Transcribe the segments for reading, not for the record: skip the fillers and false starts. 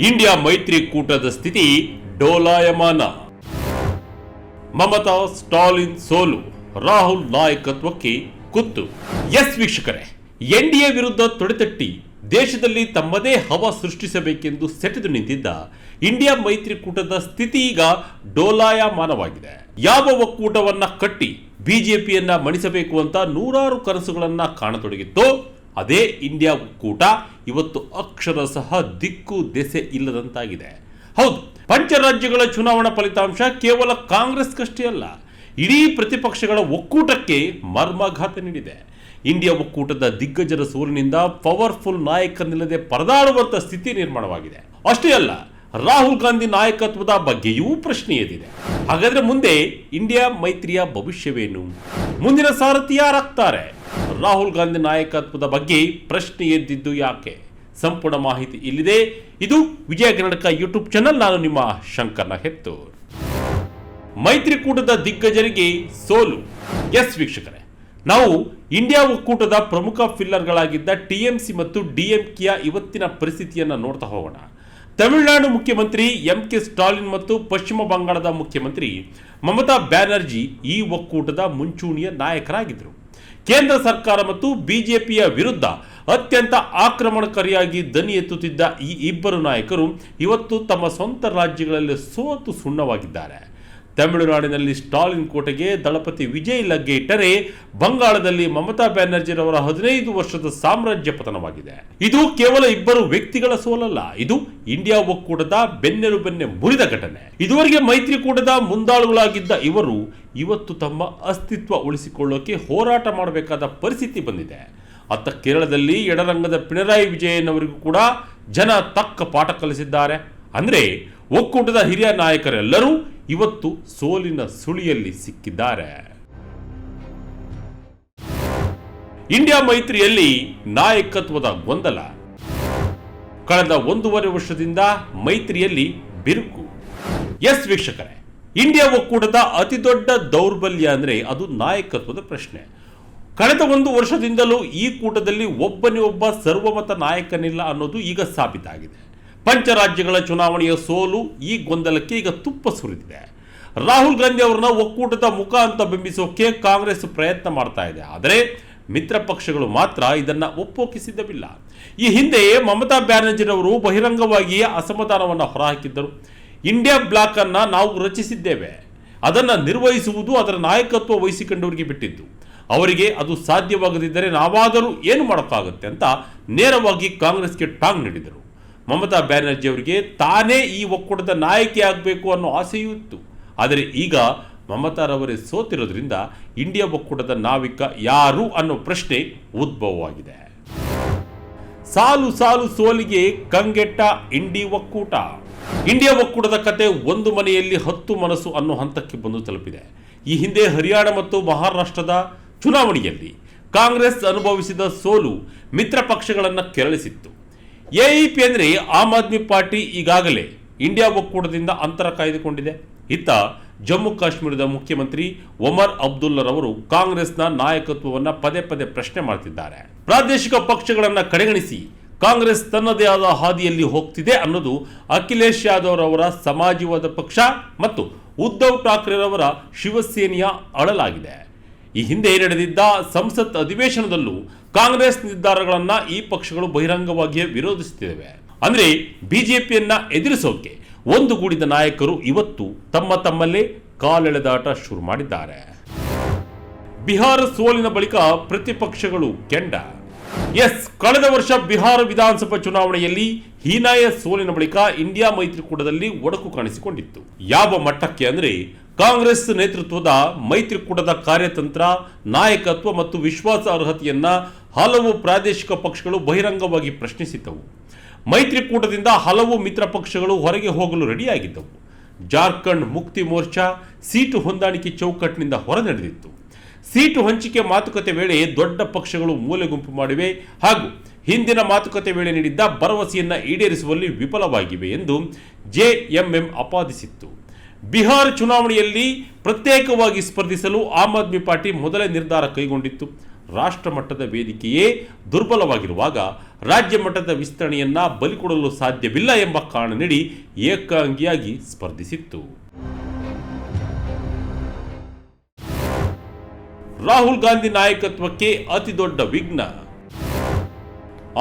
India ಮೈತ್ರಿಕೂಟದ ಸ್ಥಿತಿ ಡೋಲಾಯಮಾನ. ಮಮತಾ ಸ್ಟಾಲಿನ್ ಸೋಲು, ರಾಹುಲ್ ನಾಯಕತ್ವಕ್ಕೆ ಕುತ್ತು. ಎಸ್ ವೀಕ್ಷಕರೇ, ಎನ್ಡಿಎ ವಿರುದ್ಧ ತೊಡೆತಟ್ಟಿ ದೇಶದಲ್ಲಿ ತಮ್ಮದೇ ಹವಾ ಸೃಷ್ಟಿಸಬೇಕೆಂದು ಸೆಟೆದು ನಿಂತಿದ್ದ ಇಂಡಿಯಾ ಮೈತ್ರಿಕೂಟದ ಸ್ಥಿತಿ ಈಗ ಡೋಲಾಯಮಾನವಾಗಿದೆ. ಯಾವ ಒಕ್ಕೂಟವನ್ನ ಕಟ್ಟಿ ಬಿಜೆಪಿಯನ್ನ ಮಣಿಸಬೇಕು ಅಂತ ನೂರಾರು ಕನಸುಗಳನ್ನ ಕಾಣತೊಡಗಿತ್ತೋ ಅದೇ ಇಂಡಿಯಾ ಒಕ್ಕೂಟ ಇವತ್ತು ಅಕ್ಷರಶಃ ದಿಕ್ಕು ದೆಸೆ ಇಲ್ಲದಂತಾಗಿದೆ. ಹೌದು, ಪಂಚರಾಜ್ಯಗಳ ಚುನಾವಣಾ ಫಲಿತಾಂಶ ಕೇವಲ ಕಾಂಗ್ರೆಸ್ಗಷ್ಟೇ ಅಲ್ಲ, ಇಡೀ ಪ್ರತಿಪಕ್ಷಗಳ ಒಕ್ಕೂಟಕ್ಕೆ ಮರ್ಮಾಘಾತ ನೀಡಿದೆ. ಇಂಡಿಯಾ ಒಕ್ಕೂಟದ ದಿಗ್ಗಜರ ಸೋಲಿನಿಂದ ಪವರ್ಫುಲ್ ನಾಯಕನಿಲ್ಲದೆ ಪರದಾಡುವಂತ ಸ್ಥಿತಿ ನಿರ್ಮಾಣವಾಗಿದೆ. ಅಷ್ಟೇ ಅಲ್ಲ, ರಾಹುಲ್ ಗಾಂಧಿ ನಾಯಕತ್ವದ ಬಗ್ಗೆಯೂ ಪ್ರಶ್ನೆ ಎದ್ದಿದೆ. ಹಾಗಾದ್ರೆ ಮುಂದೆ ಇಂಡಿಯಾ ಮೈತ್ರಿಯ ಭವಿಷ್ಯವೇನು? ಮುಂದಿನ ಸಾರಥಿ ಯಾರಾಗ್ತಾರೆ? ರಾಹುಲ್ ಗಾಂಧಿ ನಾಯಕತ್ವದ ಬಗ್ಗೆ ಪ್ರಶ್ನೆ ಎದ್ದಿದ್ದು ಯಾಕೆ? ಸಂಪೂರ್ಣ ಮಾಹಿತಿ ಇಲ್ಲಿದೆ. ಇದು ವಿಜಯ ಕರ್ನಾಟಕ ಯೂಟ್ಯೂಬ್ ಚಾನಲ್. ನಾನು ನಿಮ್ಮ ಶಂಕರ್ನ ಹೆತ್ತೂರ್. ಮೈತ್ರಿಕೂಟದ ದಿಗ್ಗಜರಿಗೆ ಸೋಲು. ಎಸ್ ವೀಕ್ಷಕರೇ, ನಾವು ಇಂಡಿಯಾ ಒಕ್ಕೂಟದ ಪ್ರಮುಖ ಫಿಲ್ಲರ್ಗಳಾಗಿದ್ದ ಟಿಎಂಸಿ ಮತ್ತು ಡಿಎಂಕೆಯ ಇವತ್ತಿನ ಪರಿಸ್ಥಿತಿಯನ್ನು ನೋಡ್ತಾ ಹೋಗೋಣ. ತಮಿಳುನಾಡು ಮುಖ್ಯಮಂತ್ರಿ ಎಂಕೆ ಸ್ಟಾಲಿನ್ ಮತ್ತು ಪಶ್ಚಿಮ ಬಂಗಾಳದ ಮುಖ್ಯಮಂತ್ರಿ ಮಮತಾ ಬ್ಯಾನರ್ಜಿ ಈ ಒಕ್ಕೂಟದ ಮುಂಚೂಣಿಯ ನಾಯಕರಾಗಿದ್ದರು. ಕೇಂದ್ರ ಸರ್ಕಾರ ಮತ್ತು ಬಿಜೆಪಿಯ ವಿರುದ್ಧ ಅತ್ಯಂತ ಆಕ್ರಮಣಕಾರಿಯಾಗಿ ದನಿ ಎತ್ತುತ್ತಿದ್ದ ಈ ಇಬ್ಬರು ನಾಯಕರು ಇವತ್ತು ತಮ್ಮ ಸ್ವಂತ ರಾಜ್ಯಗಳಲ್ಲಿ ಸೋತು ಸುಣ್ಣವಾಗಿದ್ದಾರೆ. ತಮಿಳುನಾಡಿನಲ್ಲಿ ಸ್ಟಾಲಿನ್ ಕೋಟೆಗೆ ದಳಪತಿ ವಿಜಯ್ ಲಗ್ಗೆ ಇಟ್ಟರೆ, ಬಂಗಾಳದಲ್ಲಿ ಮಮತಾ ಬ್ಯಾನರ್ಜಿರವರ 15 ವರ್ಷದ ಸಾಮ್ರಾಜ್ಯ ಪತನವಾಗಿದೆ. ಇದು ಕೇವಲ ಇಬ್ಬರು ವ್ಯಕ್ತಿಗಳ ಸೋಲಲ್ಲ, ಇದು ಇಂಡಿಯಾ ಒಕ್ಕೂಟದ ಬೆನ್ನೆಲುಬೆನ್ನೆ ಮುರಿದ ಘಟನೆ. ಇದುವರೆಗೆ ಮೈತ್ರಿಕೂಟದ ಮುಂದಾಳುಗಳಾಗಿದ್ದ ಇವರು ಇವತ್ತು ತಮ್ಮ ಅಸ್ತಿತ್ವ ಉಳಿಸಿಕೊಳ್ಳೋಕೆ ಹೋರಾಟ ಮಾಡಬೇಕಾದ ಪರಿಸ್ಥಿತಿ ಬಂದಿದೆ. ಅತ್ತ ಕೇರಳದಲ್ಲಿ ಎಡರಂಗದ ಪಿಣರಾಯಿ ವಿಜಯನ್ ಅವರಿಗೂ ಕೂಡ ಜನ ತಕ್ಕ ಪಾಠ ಕಲಿಸಿದ್ದಾರೆ. ಅಂದ್ರೆ ಒಕ್ಕೂಟದ ಹಿರಿಯ ನಾಯಕರೆಲ್ಲರೂ ಇವತ್ತು ಸೋಲಿನ ಸುಳಿಯಲ್ಲಿ ಸಿಕ್ಕಿದ್ದಾರೆ. ಇಂಡಿಯಾ ಮೈತ್ರಿಯಲ್ಲಿ ನಾಯಕತ್ವದ ಗೊಂದಲ. ಕಳೆದ 1.5 ವರ್ಷದಿಂದ ಮೈತ್ರಿಯಲ್ಲಿ ಬಿರುಕು. ಎಸ್ ವೀಕ್ಷಕರೇ, ಇಂಡಿಯಾ ಒಕ್ಕೂಟದ ಅತಿ ದೊಡ್ಡ ದೌರ್ಬಲ್ಯ ಅಂದ್ರೆ ಅದು ನಾಯಕತ್ವದ ಪ್ರಶ್ನೆ. ಕಳೆದ 1 ವರ್ಷದಿಂದಲೂ ಈ ಕೂಟದಲ್ಲಿ ಒಬ್ಬನೇ ಒಬ್ಬ ಸರ್ವಮತ ನಾಯಕನಿಲ್ಲ ಅನ್ನೋದು ಈಗ ಸಾಬೀತಾಗಿದೆ. ಪಂಚರಾಜ್ಯಗಳ ಚುನಾವಣೆಯ ಸೋಲು ಈ ಗೊಂದಲಕ್ಕೆ ಈಗ ತುಪ್ಪ ಸುರಿದಿದೆ. ರಾಹುಲ್ ಗಾಂಧಿ ಅವರನ್ನ ಒಕ್ಕೂಟದ ಮುಖ ಅಂತ ಬಿಂಬಿಸೋಕೆ ಕಾಂಗ್ರೆಸ್ ಪ್ರಯತ್ನ ಮಾಡ್ತಾ ಇದೆ. ಆದರೆ ಮಿತ್ರ ಪಕ್ಷಗಳು ಮಾತ್ರ ಇದನ್ನ ಒಪ್ಪೋಕೆ ಸಿದ್ಧವಿಲ್ಲ. ಈ ಹಿಂದೆ ಮಮತಾ ಬ್ಯಾನರ್ಜಿರವರು ಬಹಿರಂಗವಾಗಿಯೇ ಅಸಮಾಧಾನವನ್ನು ಹೊರಹಾಕಿದ್ದರು. ಇಂಡಿಯಾ ಬ್ಲಾಕ್ ಅನ್ನ ನಾವು ರಚಿಸಿದ್ದೇವೆ, ಅದನ್ನ ನಿರ್ವಹಿಸುವುದು ಅದರ ನಾಯಕತ್ವ ವಹಿಸಿಕೊಂಡವರಿಗೆ ಬಿಟ್ಟಿದ್ದು, ಅವರಿಗೆ ಅದು ಸಾಧ್ಯವಾಗದಿದ್ದರೆ ನಾವಾದರೂ ಏನು ಮಾಡೋಕ್ಕಾಗುತ್ತೆ ಅಂತ ನೇರವಾಗಿ ಕಾಂಗ್ರೆಸ್ಗೆ ಟಾಂಗ್ ನೀಡಿದರು. ಮಮತಾ ಬ್ಯಾನರ್ಜಿ ಅವರಿಗೆ ತಾನೇ ಈ ಒಕ್ಕೂಟದ ನಾಯಕಿ ಆಗಬೇಕು ಅನ್ನೋ ಆಸೆಯೂ ಇತ್ತು. ಆದರೆ ಈಗ ಮಮತಾರವರೇ ಸೋತಿರೋದ್ರಿಂದ ಇಂಡಿಯಾ ಒಕ್ಕೂಟದ ನಾವಿಕ ಯಾರು ಅನ್ನೋ ಪ್ರಶ್ನೆ ಉದ್ಭವವಾಗಿದೆ. ಸಾಲು ಸಾಲು ಸೋಲಿಗೆ ಕಂಗೆಟ್ಟ ಇಂಡಿಯಾ ಒಕ್ಕೂಟ. ಇಂಡಿಯಾ ಒಕ್ಕೂಟದ ಕತೆ ಒಂದು ಮನೆಯಲ್ಲಿ 10 ಮನಸ್ಸು ಅನ್ನೋ ಹಂತಕ್ಕೆ ಬಂದು ತಲುಪಿದೆ. ಈ ಹಿಂದೆ ಹರಿಯಾಣ ಮತ್ತು ಮಹಾರಾಷ್ಟ್ರದ ಚುನಾವಣೆಯಲ್ಲಿ ಕಾಂಗ್ರೆಸ್ ಅನುಭವಿಸಿದ ಸೋಲು ಮಿತ್ರ ಪಕ್ಷಗಳನ್ನು ಕೆರಳಿಸಿತ್ತು. ಎಇಪಿ ಅಂದರೆ ಆಮ್ ಆದ್ಮಿ ಪಾರ್ಟಿ ಈಗಾಗಲೇ ಇಂಡಿಯಾ ಒಕ್ಕೂಟದಿಂದ ಅಂತರ ಕಾಯ್ದುಕೊಂಡಿದೆ. ಇತ್ತ ಜಮ್ಮು ಕಾಶ್ಮೀರದ ಮುಖ್ಯಮಂತ್ರಿ ಒಮರ್ ಅಬ್ದುಲ್ಲರವರು ಕಾಂಗ್ರೆಸ್ನ ನಾಯಕತ್ವವನ್ನು ಪದೇ ಪದೇ ಪ್ರಶ್ನೆ ಮಾಡ್ತಿದ್ದಾರೆ. ಪ್ರಾದೇಶಿಕ ಪಕ್ಷಗಳನ್ನು ಕಡೆಗಣಿಸಿ ಕಾಂಗ್ರೆಸ್ ತನ್ನದೇ ಆದ ಹಾದಿಯಲ್ಲಿ ಹೋಗ್ತಿದೆ ಅನ್ನೋದು ಅಖಿಲೇಶ್ ಯಾದವ್ ರವರ ಸಮಾಜವಾದ ಪಕ್ಷ ಮತ್ತು ಉದ್ಧವ್ ಠಾಕ್ರೆರವರ ಶಿವಸೇನೆಯ ಅಳಲಾಗಿದೆ. ಈ ಹಿಂದೆ ನಡೆದಿದ್ದ ಸಂಸತ್ ಅಧಿವೇಶನದಲ್ಲೂ ಕಾಂಗ್ರೆಸ್ ನಿರ್ಧಾರಗಳನ್ನ ಈ ಪಕ್ಷಗಳು ಬಹಿರಂಗವಾಗಿಯೇ ವಿರೋಧಿಸುತ್ತಿವೆ. ಅಂದ್ರೆ ಬಿಜೆಪಿಯನ್ನ ಎದುರಿಸೋಕೆ ಒಂದುಗೂಡಿದ ನಾಯಕರು ಇವತ್ತು ತಮ್ಮಲ್ಲೇ ಕಾಲೆಳೆದಾಟ ಶುರು ಮಾಡಿದ್ದಾರೆ. ಬಿಹಾರ ಸೋಲಿನ ಬಳಿಕ ಪ್ರತಿಪಕ್ಷಗಳು ಕೆಂಡ. ಎಸ್, ಕಳೆದ ವರ್ಷ ಬಿಹಾರ ವಿಧಾನಸಭಾ ಚುನಾವಣೆಯಲ್ಲಿ ಹೀನಾಯ ಸೋಲಿನ ಬಳಿಕ ಇಂಡಿಯಾ ಮೈತ್ರಿಕೂಟದಲ್ಲಿ ಒಡಕು ಕಾಣಿಸಿಕೊಂಡಿತ್ತು. ಯಾವ ಮಟ್ಟಕ್ಕೆ ಅಂದ್ರೆ ಕಾಂಗ್ರೆಸ್ ನೇತೃತ್ವದ ಮೈತ್ರಿಕೂಟದ ಕಾರ್ಯತಂತ್ರ, ನಾಯಕತ್ವ ಮತ್ತು ವಿಶ್ವಾಸ ಅರ್ಹತೆಯನ್ನ ಹಲವು ಪ್ರಾದೇಶಿಕ ಪಕ್ಷಗಳು ಬಹಿರಂಗವಾಗಿ ಪ್ರಶ್ನಿಸಿದ್ದವು. ಮೈತ್ರಿಕೂಟದಿಂದ ಹಲವು ಮಿತ್ರ ಪಕ್ಷಗಳು ಹೊರಗೆ ಹೋಗಲು ರೆಡಿಯಾಗಿದ್ದವು. ಜಾರ್ಖಂಡ್ ಮುಕ್ತಿ ಮೋರ್ಚಾ ಸೀಟು ಹೊಂದಾಣಿಕೆ ಚೌಕಟ್ಟಿನಿಂದ ಹೊರ ನಡೆದಿತ್ತು. ಸೀಟು ಹಂಚಿಕೆ ಮಾತುಕತೆ ವೇಳೆ ದೊಡ್ಡ ಪಕ್ಷಗಳು ಮೂಲೆ ಗುಂಪು ಮಾಡಿವೆ ಹಾಗೂ ಹಿಂದಿನ ಮಾತುಕತೆ ವೇಳೆ ನೀಡಿದ್ದ ಭರವಸೆಯನ್ನ ಈಡೇರಿಸುವಲ್ಲಿ ವಿಫಲವಾಗಿವೆ ಎಂದು ಜೆಎಂಎಂ ಆಪಾದಿಸಿತ್ತು. ಬಿಹಾರ ಚುನಾವಣೆಯಲ್ಲಿ ಪ್ರತ್ಯೇಕವಾಗಿ ಸ್ಪರ್ಧಿಸಲು ಆಮ್ ಆದ್ಮಿ ಪಾರ್ಟಿ ಮೊದಲೇ ನಿರ್ಧಾರ ಕೈಗೊಂಡಿತ್ತು. ರಾಷ್ಟ್ರ ಮಟ್ಟದ ವೇದಿಕೆಯೇ ದುರ್ಬಲವಾಗಿರುವಾಗ ರಾಜ್ಯ ಮಟ್ಟದ ವಿಸ್ತರಣೆಯನ್ನ ಬಲಿಕೊಡಲು ಸಾಧ್ಯವಿಲ್ಲ ಎಂಬ ಕಾರಣ ನೀಡಿ ಏಕಾಂಗಿಯಾಗಿ ಸ್ಪರ್ಧಿಸಿತ್ತು. ರಾಹುಲ್ ಗಾಂಧಿ ನಾಯಕತ್ವಕ್ಕೆ ಅತಿ ದೊಡ್ಡ ವಿಘ್ನ,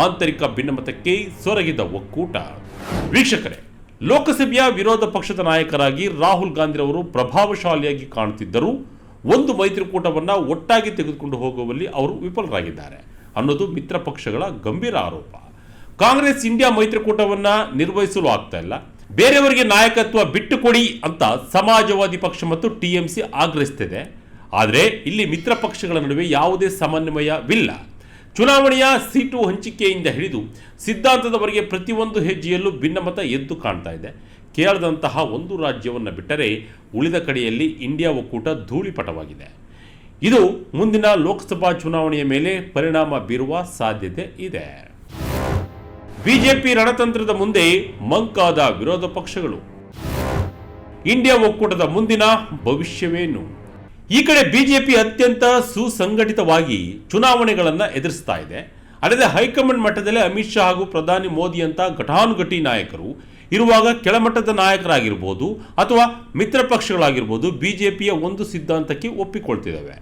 ಆಂತರಿಕ ಭಿನ್ನಮತಕ್ಕೆ ಸೊರಗಿದ ಒಕ್ಕೂಟ. ವೀಕ್ಷಕರೇ, ಲೋಕಸಭೆಯ ವಿರೋಧ ಪಕ್ಷದ ನಾಯಕರಾಗಿ ರಾಹುಲ್ ಗಾಂಧಿರವರು ಪ್ರಭಾವಶಾಲಿಯಾಗಿ ಕಾಣುತ್ತಿದ್ದರೂ ಒಂದು ಮೈತ್ರಿಕೂಟವನ್ನು ಒಟ್ಟಾಗಿ ತೆಗೆದುಕೊಂಡು ಹೋಗುವಲ್ಲಿ ಅವರು ವಿಫಲರಾಗಿದ್ದಾರೆ ಅನ್ನೋದು ಮಿತ್ರ ಪಕ್ಷಗಳ ಗಂಭೀರ ಆರೋಪ. ಕಾಂಗ್ರೆಸ್ ಇಂಡಿಯಾ ಮೈತ್ರಿಕೂಟವನ್ನು ನಿರ್ವಹಿಸಲು ಆಗ್ತಾ ಇಲ್ಲ, ಬೇರೆಯವರಿಗೆ ನಾಯಕತ್ವ ಬಿಟ್ಟುಕೊಡಿ ಅಂತ ಸಮಾಜವಾದಿ ಪಕ್ಷ ಮತ್ತು ಟಿಎಂಸಿ ಆಗ್ರಹಿಸುತ್ತಿದೆ. ಆದರೆ ಇಲ್ಲಿ ಮಿತ್ರ ಪಕ್ಷಗಳ ನಡುವೆ ಯಾವುದೇ ಸಮನ್ವಯವಿಲ್ಲ. ಚುನಾವಣೆಯ ಸೀಟು ಹಂಚಿಕೆಯಿಂದ ಹಿಡಿದು ಸಿದ್ಧಾಂತದವರೆಗೆ ಪ್ರತಿಯೊಂದು ಹೆಜ್ಜೆಯಲ್ಲೂ ಭಿನ್ನಮತ ಎದ್ದು ಕಾಣ್ತಾ ಇದೆ. ಕೇರಳದಂತಹ ಒಂದು ರಾಜ್ಯವನ್ನು ಬಿಟ್ಟರೆ ಉಳಿದ ಕಡೆಯಲ್ಲಿ ಇಂಡಿಯಾ ಒಕ್ಕೂಟ ಧೂಳಿಪಟವಾಗಿದೆ. ಇದು ಮುಂದಿನ ಲೋಕಸಭಾ ಚುನಾವಣೆಯ ಮೇಲೆ ಪರಿಣಾಮ ಬೀರುವ ಸಾಧ್ಯತೆ ಇದೆ. ಬಿಜೆಪಿ ರಣತಂತ್ರದ ಮುಂದೆ ಮಂಕಾದ ವಿರೋಧ ಪಕ್ಷಗಳು. ಇಂಡಿಯಾ ಒಕ್ಕೂಟದ ಮುಂದಿನ ಭವಿಷ್ಯವೇನು? ಈ ಕಡೆ ಬಿಜೆಪಿ ಅತ್ಯಂತ ಸುಸಂಘಟಿತವಾಗಿ ಚುನಾವಣೆಗಳನ್ನು ಎದುರಿಸ್ತಾ ಇದೆ. ಅಲ್ಲದೆ ಹೈಕಮಾಂಡ್ ಮಟ್ಟದಲ್ಲಿ ಅಮಿತ್ ಶಾ ಹಾಗೂ ಪ್ರಧಾನಿ ಮೋದಿ ಅಂತ ಘಟಾನುಘಟಿ ನಾಯಕರು ಇರುವಾಗ ಕೆಳಮಟ್ಟದ ನಾಯಕರಾಗಿರ್ಬೋದು ಅಥವಾ ಮಿತ್ರ ಪಕ್ಷಗಳಾಗಿರ್ಬೋದು ಬಿಜೆಪಿಯ ಒಂದು ಸಿದ್ಧಾಂತಕ್ಕೆ ಒಪ್ಪಿಕೊಳ್ತಿದ್ದಾವೆ.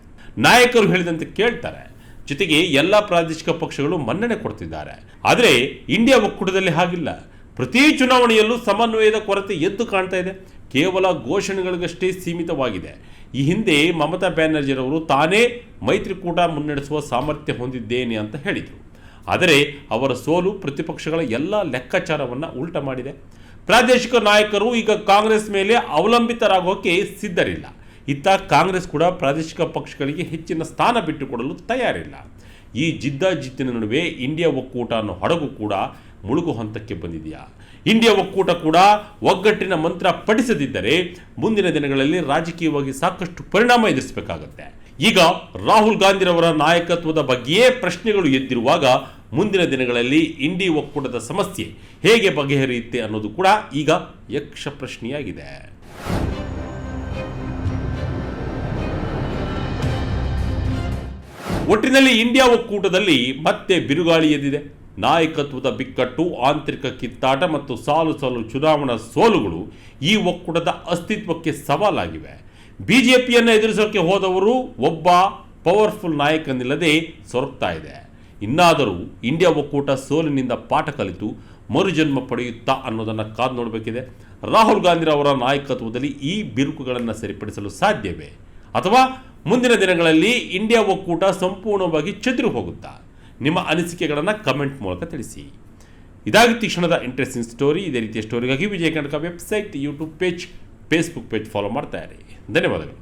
ನಾಯಕರು ಹೇಳಿದಂತೆ ಕೇಳ್ತಾರೆ. ಜೊತೆಗೆ ಎಲ್ಲ ಪ್ರಾದೇಶಿಕ ಪಕ್ಷಗಳು ಮನ್ನಣೆ ಕೊಡ್ತಿದ್ದಾರೆ. ಆದರೆ ಇಂಡಿಯಾ ಒಕ್ಕೂಟದಲ್ಲಿ ಹಾಗಿಲ್ಲ. ಪ್ರತಿ ಚುನಾವಣೆಯಲ್ಲೂ ಸಮನ್ವಯದ ಕೊರತೆ ಎದ್ದು ಕಾಣ್ತಾ ಇದೆ. ಕೇವಲ ಘೋಷಣೆಗಳಿಗಷ್ಟೇ ಸೀಮಿತವಾಗಿದೆ. ಈ ಹಿಂದೆ ಮಮತಾ ಬ್ಯಾನರ್ಜಿರವರು ತಾನೇ ಮೈತ್ರಿಕೂಟ ಮುನ್ನಡೆಸುವ ಸಾಮರ್ಥ್ಯ ಹೊಂದಿದ್ದೇನೆ ಅಂತ ಹೇಳಿದರು. ಆದರೆ ಅವರ ಸೋಲು ಪ್ರತಿಪಕ್ಷಗಳ ಎಲ್ಲ ಲೆಕ್ಕಾಚಾರವನ್ನು ಉಲ್ಟ ಮಾಡಿದೆ. ಪ್ರಾದೇಶಿಕ ನಾಯಕರು ಈಗ ಕಾಂಗ್ರೆಸ್ ಮೇಲೆ ಅವಲಂಬಿತರಾಗೋಕೆ ಸಿದ್ಧರಿಲ್ಲ. ಇತ್ತ ಕಾಂಗ್ರೆಸ್ ಕೂಡ ಪ್ರಾದೇಶಿಕ ಪಕ್ಷಗಳಿಗೆ ಹೆಚ್ಚಿನ ಸ್ಥಾನ ಬಿಟ್ಟುಕೊಡಲು ತಯಾರಿಲ್ಲ. ಈ ಜಿದ್ದಾಜಿದ್ದಿನ ನಡುವೆ ಇಂಡಿಯಾ ಒಕ್ಕೂಟ ಅನ್ನೋ ಹಡಗು ಕೂಡ ಮುಳುಗು ಹಂತಕ್ಕೆ ಬಂದಿದೆಯಾ? ಇಂಡಿಯಾ ಒಕ್ಕೂಟ ಕೂಡ ಒಗ್ಗಟ್ಟಿನ ಮಂತ್ರ ಪಠಿಸದಿದ್ದರೆ ಮುಂದಿನ ದಿನಗಳಲ್ಲಿ ರಾಜಕೀಯವಾಗಿ ಸಾಕಷ್ಟು ಪರಿಣಾಮ ಎದುರಿಸಬೇಕಾಗುತ್ತೆ. ಈಗ ರಾಹುಲ್ ಗಾಂಧಿರವರ ನಾಯಕತ್ವದ ಬಗ್ಗೆಯೇ ಪ್ರಶ್ನೆಗಳು ಎದ್ದಿರುವಾಗ ಮುಂದಿನ ದಿನಗಳಲ್ಲಿ ಇಂಡಿ ಒಕ್ಕೂಟದ ಸಮಸ್ಯೆ ಹೇಗೆ ಬಗೆಹರಿಯುತ್ತೆ ಅನ್ನೋದು ಕೂಡ ಈಗ ಯಕ್ಷ ಪ್ರಶ್ನೆಯಾಗಿದೆ. ಒಟ್ಟಿನಲ್ಲಿ ಇಂಡಿಯಾ ಒಕ್ಕೂಟದಲ್ಲಿ ಮತ್ತೆ ಬಿರುಗಾಳಿ ಎದ್ದಿದೆ. ನಾಯಕತ್ವದ ಬಿಕ್ಕಟ್ಟು, ಆಂತರಿಕ ಕಿತ್ತಾಟ ಮತ್ತು ಸಾಲು ಸಾಲು ಚುನಾವಣಾ ಸೋಲುಗಳು ಈ ಒಕ್ಕೂಟದ ಅಸ್ತಿತ್ವಕ್ಕೆ ಸವಾಲಾಗಿವೆ. ಬಿಜೆಪಿಯನ್ನು ಎದುರಿಸೋಕೆ ಹೋದವರು ಒಬ್ಬ ಪವರ್ಫುಲ್ ನಾಯಕನಿಲ್ಲದೆ ಸೊರಗ್ತಾ ಇದೆ. ಇನ್ನಾದರೂ ಇಂಡಿಯಾ ಒಕ್ಕೂಟ ಸೋಲಿನಿಂದ ಪಾಠ ಕಲಿತು ಮರುಜನ್ಮ ಪಡೆಯುತ್ತಾ ಅನ್ನೋದನ್ನು ಕಾದು ನೋಡಬೇಕಿದೆ. ರಾಹುಲ್ ಗಾಂಧಿರವರ ನಾಯಕತ್ವದಲ್ಲಿ ಈ ಬಿರುಕುಗಳನ್ನು ಸರಿಪಡಿಸಲು ಸಾಧ್ಯವೇ? ಅಥವಾ ಮುಂದಿನ ದಿನಗಳಲ್ಲಿ ಇಂಡಿಯಾ ಒಕ್ಕೂಟ ಸಂಪೂರ್ಣವಾಗಿ ಚದುರಿ ಹೋಗುತ್ತಾ? ನಿಮ್ಮ ಅನಿಸಿಕೆಗಳನ್ನು ಕಮೆಂಟ್ ಮೂಲಕ ತಿಳಿಸಿ. ಇದಾಗಿತ್ತು ಈ ಕ್ಷಣದ ಇಂಟ್ರೆಸ್ಟಿಂಗ್ ಸ್ಟೋರಿ. ಇದೇ ರೀತಿಯ ಸ್ಟೋರಿಗಾಗಿ Vijaya Karnataka website, YouTube page, Facebook page follow ಮಾಡ್ತಾ ಇರಿ. ಧನ್ಯವಾದಗಳು.